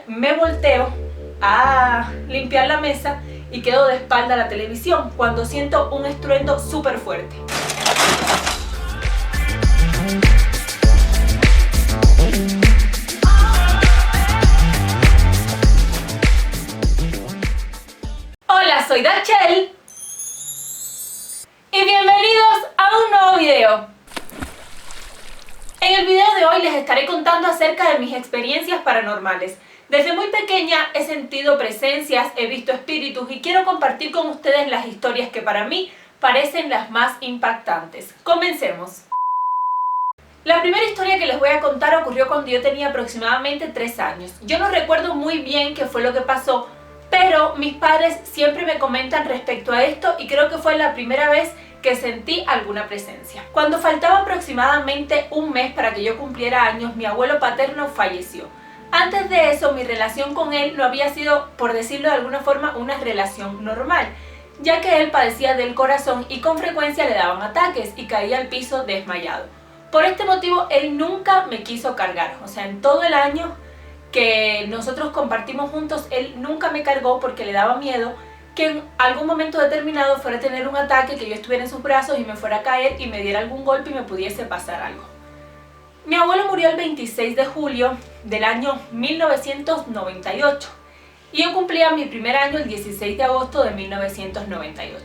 me volteo a limpiar la mesa y quedo de espalda a la televisión cuando siento un estruendo súper fuerte. Hola, soy Dachel y bienvenidos a un nuevo video. En el video de hoy les estaré contando acerca de mis experiencias paranormales. Desde muy pequeña he sentido presencias, he visto espíritus y quiero compartir con ustedes las historias que para mí parecen las más impactantes. Comencemos. La primera historia que les voy a contar ocurrió cuando yo tenía aproximadamente 3 años. Yo no recuerdo muy bien qué fue lo que pasó, pero mis padres siempre me comentan respecto a esto y creo que fue la primera vez que sentí alguna presencia. Cuando faltaba aproximadamente un mes para que yo cumpliera años, mi abuelo paterno falleció. Antes de eso, mi relación con él no había sido, por decirlo de alguna forma, una relación normal, ya que él padecía del corazón y con frecuencia le daban ataques y caía al piso desmayado. Por este motivo, él nunca me quiso cargar, o sea, en todo el año que nosotros compartimos juntos, él nunca me cargó porque le daba miedo que en algún momento determinado fuera a tener un ataque, que yo estuviera en sus brazos y me fuera a caer y me diera algún golpe y me pudiese pasar algo. Mi abuelo murió el 26 de julio del año 1998 y yo cumplía mi primer año el 16 de agosto de 1998.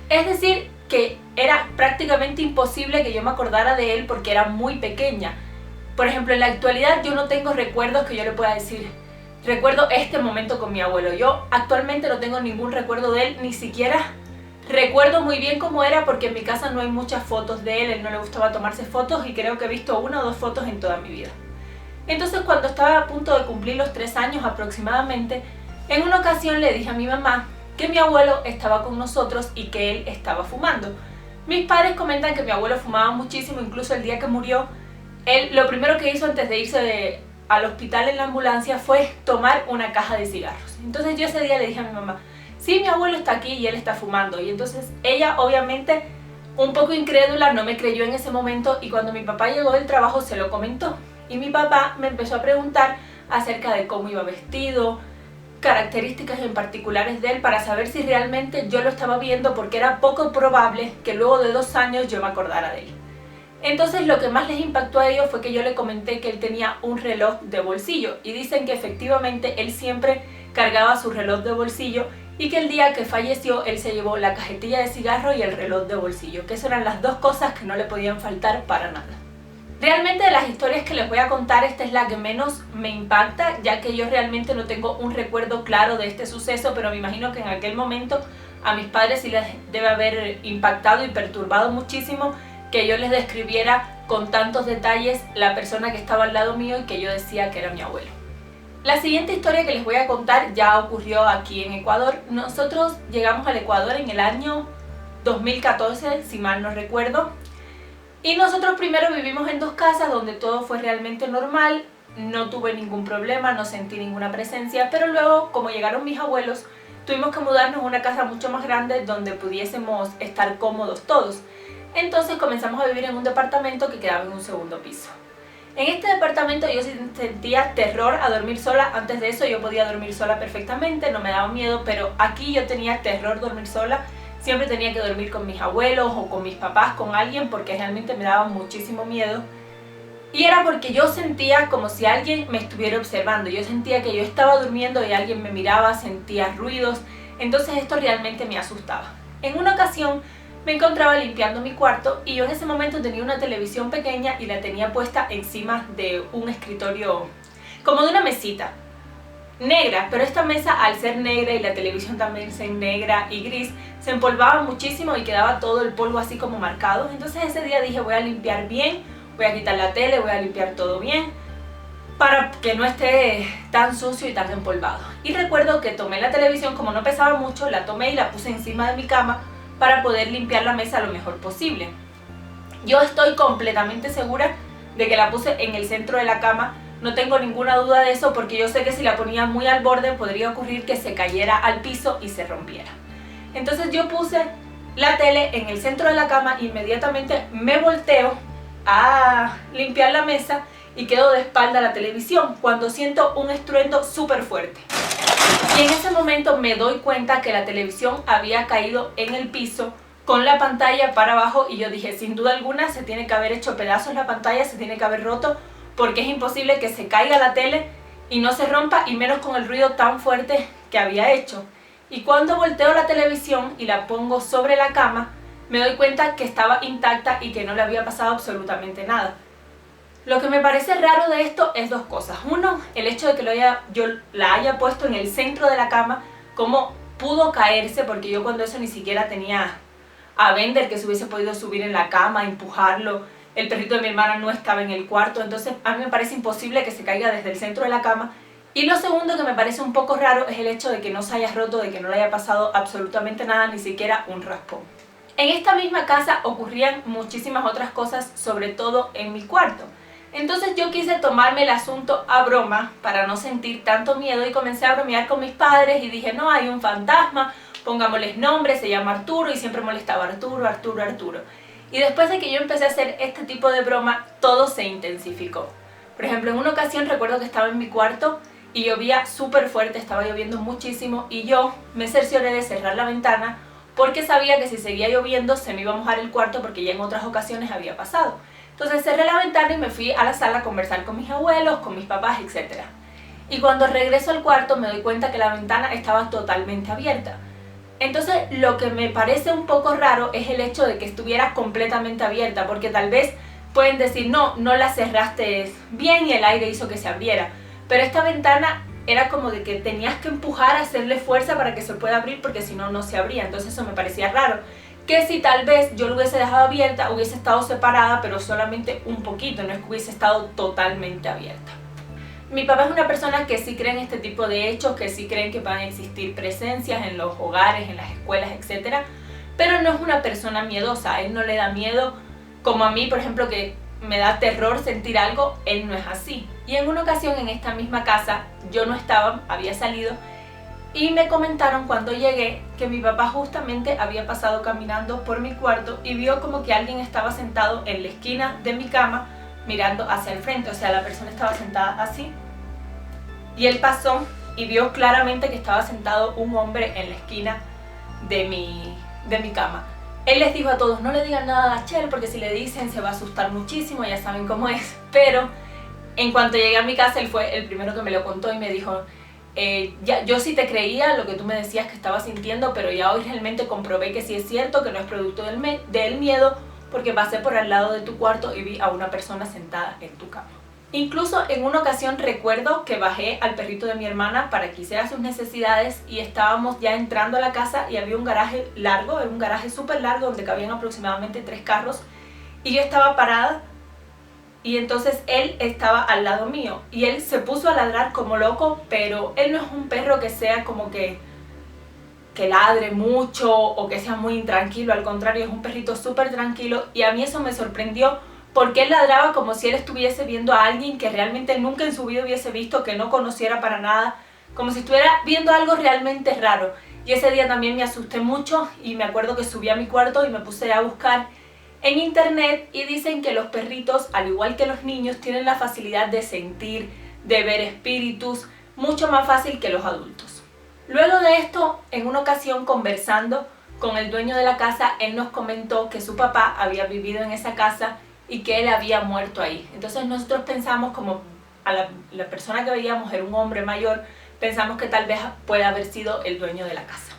Es decir, que era prácticamente imposible que yo me acordara de él porque era muy pequeña. Por ejemplo, en la actualidad yo no tengo recuerdos que yo le pueda decir, recuerdo este momento con mi abuelo. Yo actualmente no tengo ningún recuerdo de él, ni siquiera recuerdo muy bien cómo era porque en mi casa no hay muchas fotos de él no le gustaba tomarse fotos y creo que he visto 1 o 2 fotos en toda mi vida. Entonces, cuando estaba a punto de cumplir los 3 años aproximadamente, en una ocasión le dije a mi mamá que mi abuelo estaba con nosotros y que él estaba fumando. Mis padres comentan que mi abuelo fumaba muchísimo, incluso el día que murió, él lo primero que hizo antes de irse al hospital en la ambulancia fue tomar una caja de cigarros. Entonces yo ese día le dije a mi mamá, sí, mi abuelo está aquí y él está fumando. Y entonces ella, obviamente, un poco incrédula, no me creyó en ese momento y cuando mi papá llegó del trabajo se lo comentó. Y mi papá me empezó a preguntar acerca de cómo iba vestido, características en particulares de él para saber si realmente yo lo estaba viendo porque era poco probable que luego de 2 años yo me acordara de él. Entonces lo que más les impactó a ellos fue que yo le comenté que él tenía un reloj de bolsillo y dicen que efectivamente él siempre cargaba su reloj de bolsillo y que el día que falleció él se llevó la cajetilla de cigarro y el reloj de bolsillo, que esas eran las 2 cosas que no le podían faltar para nada. Realmente de las historias que les voy a contar, esta es la que menos me impacta, ya que yo realmente no tengo un recuerdo claro de este suceso, pero me imagino que en aquel momento a mis padres sí les debe haber impactado y perturbado muchísimo que yo les describiera con tantos detalles la persona que estaba al lado mío y que yo decía que era mi abuelo. La siguiente historia que les voy a contar ya ocurrió aquí en Ecuador. Nosotros llegamos al Ecuador en el año 2014, si mal no recuerdo. Y nosotros primero vivimos en 2 casas donde todo fue realmente normal, no tuve ningún problema, no sentí ninguna presencia, pero luego, como llegaron mis abuelos, tuvimos que mudarnos a una casa mucho más grande donde pudiésemos estar cómodos todos. Entonces comenzamos a vivir en un departamento que quedaba en un 2.º piso. En este departamento yo sentía terror a dormir sola. Antes de eso yo podía dormir sola perfectamente, no me daba miedo, pero aquí yo tenía terror dormir sola. Siempre tenía que dormir con mis abuelos o con mis papás, con alguien, porque realmente me daba muchísimo miedo. Y era porque yo sentía como si alguien me estuviera observando. Yo sentía que yo estaba durmiendo y alguien me miraba, sentía ruidos. Entonces esto realmente me asustaba. En una ocasión me encontraba limpiando mi cuarto y yo en ese momento tenía una televisión pequeña y la tenía puesta encima de un escritorio, como de una mesita negra, pero esta mesa, al ser negra y la televisión también ser negra y gris, se empolvaba muchísimo y quedaba todo el polvo así como marcado. Entonces ese día dije, voy a limpiar bien, voy a quitar la tele, voy a limpiar todo bien para que no esté tan sucio y tan empolvado. Y recuerdo que tomé la televisión, como no pesaba mucho, la tomé y la puse encima de mi cama para poder limpiar la mesa lo mejor posible. Yo estoy completamente segura de que la puse en el centro de la cama, no tengo ninguna duda de eso porque yo sé que si la ponía muy al borde podría ocurrir que se cayera al piso y se rompiera. Entonces yo puse la tele en el centro de la cama, inmediatamente me volteo a limpiar la mesa y quedo de espalda a la televisión cuando siento un estruendo súper fuerte. Y en ese momento me doy cuenta que la televisión había caído en el piso con la pantalla para abajo y yo dije, sin duda alguna se tiene que haber hecho pedazos la pantalla, se tiene que haber roto, porque es imposible que se caiga la tele y no se rompa, y menos con el ruido tan fuerte que había hecho. Y cuando volteo la televisión y la pongo sobre la cama, me doy cuenta que estaba intacta y que no le había pasado absolutamente nada. Lo que me parece raro de esto es dos cosas. Uno, el hecho de que yo la haya puesto en el centro de la cama, cómo pudo caerse, porque yo cuando eso ni siquiera tenía a Bender que se hubiese podido subir en la cama, empujarlo. El perrito de mi hermana no estaba en el cuarto, entonces a mí me parece imposible que se caiga desde el centro de la cama. Y lo segundo que me parece un poco raro es el hecho de que no se haya roto, de que no le haya pasado absolutamente nada, ni siquiera un raspón. En esta misma casa ocurrían muchísimas otras cosas, sobre todo en mi cuarto. Entonces yo quise tomarme el asunto a broma para no sentir tanto miedo y comencé a bromear con mis padres y dije, no, hay un fantasma, pongámosles nombre, se llama Arturo, y siempre molestaba Arturo, Arturo, Arturo. Y después de que yo empecé a hacer este tipo de broma, todo se intensificó. Por ejemplo, en una ocasión recuerdo que estaba en mi cuarto y llovía súper fuerte, estaba lloviendo muchísimo y yo me cercioré de cerrar la ventana porque sabía que si seguía lloviendo se me iba a mojar el cuarto, porque ya en otras ocasiones había pasado. Entonces cerré la ventana y me fui a la sala a conversar con mis abuelos, con mis papás, etc. Y cuando regreso al cuarto me doy cuenta que la ventana estaba totalmente abierta. Entonces lo que me parece un poco raro es el hecho de que estuviera completamente abierta, porque tal vez pueden decir, no la cerraste bien y el aire hizo que se abriera. Pero esta ventana era como de que tenías que empujar, hacerle fuerza para que se pueda abrir, porque si no, no se abría. Entonces eso me parecía raro. Que si tal vez yo lo hubiese dejado abierta, hubiese estado separada, pero solamente un poquito, no es que hubiese estado totalmente abierta. Mi papá es una persona que sí cree en este tipo de hechos, que sí creen que van a existir presencias en los hogares, en las escuelas, etc. Pero no es una persona miedosa, a él no le da miedo, como a mí, por ejemplo, que me da terror sentir algo, él no es así. Y en una ocasión en esta misma casa, yo no estaba, había salido, y me comentaron cuando llegué que mi papá justamente había pasado caminando por mi cuarto y vio como que alguien estaba sentado en la esquina de mi cama mirando hacia el frente, o sea, la persona estaba sentada así. Y él pasó y vio claramente que estaba sentado un hombre en la esquina de mi cama. Él les dijo a todos, no le digan nada a Chel, porque si le dicen se va a asustar muchísimo, ya saben cómo es. Pero en cuanto llegué a mi casa, él fue el primero que me lo contó y me dijo, yo sí te creía lo que tú me decías que estaba sintiendo, pero ya hoy realmente comprobé que sí es cierto, que no es producto del miedo, porque pasé por al lado de tu cuarto y vi a una persona sentada en tu cama. Incluso en una ocasión recuerdo que bajé al perrito de mi hermana para que hiciera sus necesidades y estábamos ya entrando a la casa y había un garaje largo, era un garaje súper largo donde cabían aproximadamente 3 carros, y yo estaba parada. Y entonces él estaba al lado mío y él se puso a ladrar como loco, pero él no es un perro que sea como que ladre mucho o que sea muy intranquilo, al contrario, es un perrito súper tranquilo, y a mí eso me sorprendió porque él ladraba como si él estuviese viendo a alguien que realmente nunca en su vida hubiese visto, que no conociera para nada, como si estuviera viendo algo realmente raro. Y ese día también me asusté mucho y me acuerdo que subí a mi cuarto y me puse a buscar en internet y dicen que los perritos, al igual que los niños, tienen la facilidad de sentir, de ver espíritus, mucho más fácil que los adultos. Luego de esto, en una ocasión conversando con el dueño de la casa, él nos comentó que su papá había vivido en esa casa y que él había muerto ahí. Entonces nosotros pensamos, como a la persona que veíamos era un hombre mayor, pensamos que tal vez pueda haber sido el dueño de la casa.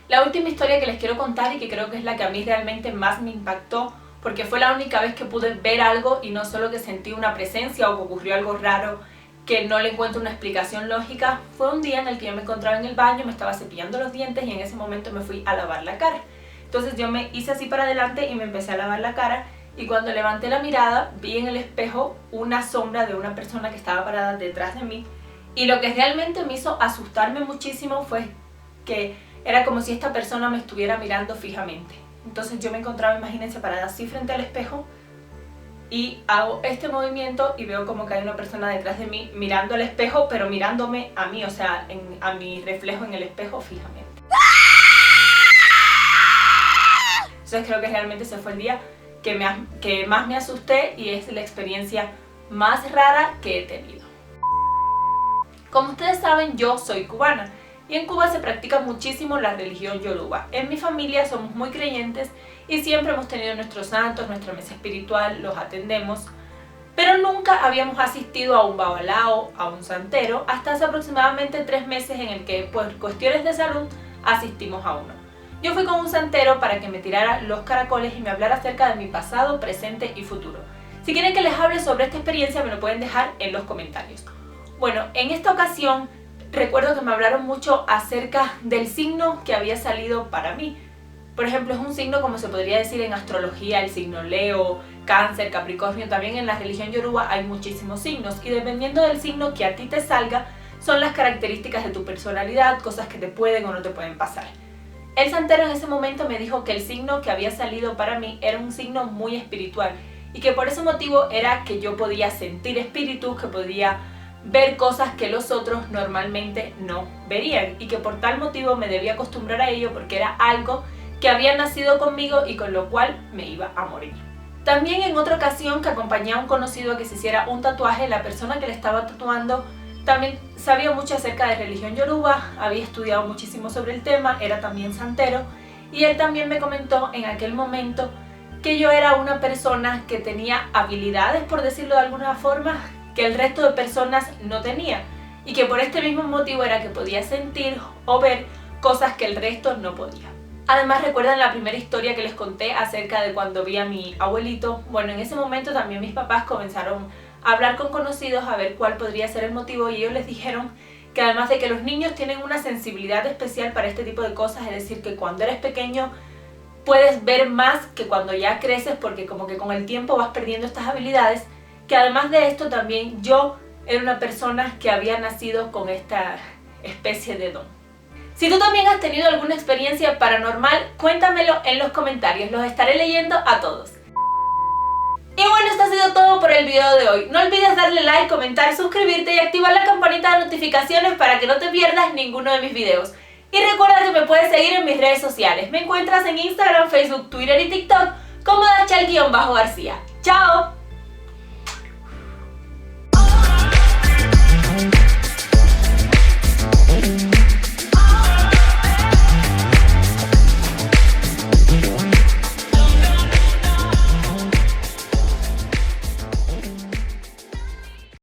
La última historia que les quiero contar, y que creo que es la que a mí realmente más me impactó, porque fue la única vez que pude ver algo y no solo que sentí una presencia o que ocurrió algo raro que no le encuentro una explicación lógica, fue un día en el que yo me encontraba en el baño, me estaba cepillando los dientes y en ese momento me fui a lavar la cara. Entonces yo me hice así para adelante y me empecé a lavar la cara, y cuando levanté la mirada vi en el espejo una sombra de una persona que estaba parada detrás de mí, y lo que realmente me hizo asustarme muchísimo fue que era como si esta persona me estuviera mirando fijamente. Entonces yo me encontraba, imagínense, parada así frente al espejo y hago este movimiento y veo como que hay una persona detrás de mí mirando al espejo, pero mirándome a mí, o sea, a mi reflejo en el espejo fijamente. Entonces creo que realmente ese fue el día que más me asusté, y es la experiencia más rara que he tenido. Como ustedes saben, yo soy cubana y en Cuba se practica muchísimo la religión yoruba. En mi familia somos muy creyentes y siempre hemos tenido nuestros santos, nuestra mesa espiritual, los atendemos, pero nunca habíamos asistido a un babalao, a un santero, hasta hace aproximadamente 3 meses en el que por cuestiones de salud asistimos a uno. Yo fui con un santero para que me tirara los caracoles y me hablara acerca de mi pasado, presente y futuro. Si quieren que les hable sobre esta experiencia me lo pueden dejar en los comentarios. Bueno, en esta ocasión recuerdo que me hablaron mucho acerca del signo que había salido para mí. Por ejemplo, es un signo, como se podría decir en astrología, el signo Leo, Cáncer, Capricornio. También en la religión yoruba hay muchísimos signos y dependiendo del signo que a ti te salga, son las características de tu personalidad, cosas que te pueden o no te pueden pasar. El santero en ese momento me dijo que el signo que había salido para mí era un signo muy espiritual y que por ese motivo era que yo podía sentir espíritus, que podía ver cosas que los otros normalmente no verían y que por tal motivo me debía acostumbrar a ello porque era algo que había nacido conmigo y con lo cual me iba a morir. También en otra ocasión que acompañé a un conocido a que se hiciera un tatuaje, la persona que le estaba tatuando también sabía mucho acerca de religión yoruba, había estudiado muchísimo sobre el tema, era también santero y él también me comentó en aquel momento que yo era una persona que tenía habilidades, por decirlo de alguna forma, que el resto de personas no tenía y que por este mismo motivo era que podía sentir o ver cosas que el resto no podía. Además, ¿recuerdan la primera historia que les conté acerca de cuando vi a mi abuelito? Bueno, en ese momento también mis papás comenzaron a hablar con conocidos a ver cuál podría ser el motivo y ellos les dijeron que además de que los niños tienen una sensibilidad especial para este tipo de cosas, es decir, que cuando eres pequeño puedes ver más que cuando ya creces porque como que con el tiempo vas perdiendo estas habilidades, que además de esto también yo era una persona que había nacido con esta especie de don. Si tú también has tenido alguna experiencia paranormal, cuéntamelo en los comentarios, los estaré leyendo a todos. Y bueno, esto ha sido todo por el video de hoy. No olvides darle like, comentar, suscribirte y activar la campanita de notificaciones para que no te pierdas ninguno de mis videos. Y recuerda que me puedes seguir en mis redes sociales. Me encuentras en Instagram, Facebook, Twitter y TikTok como Dachal_García. ¡Chao!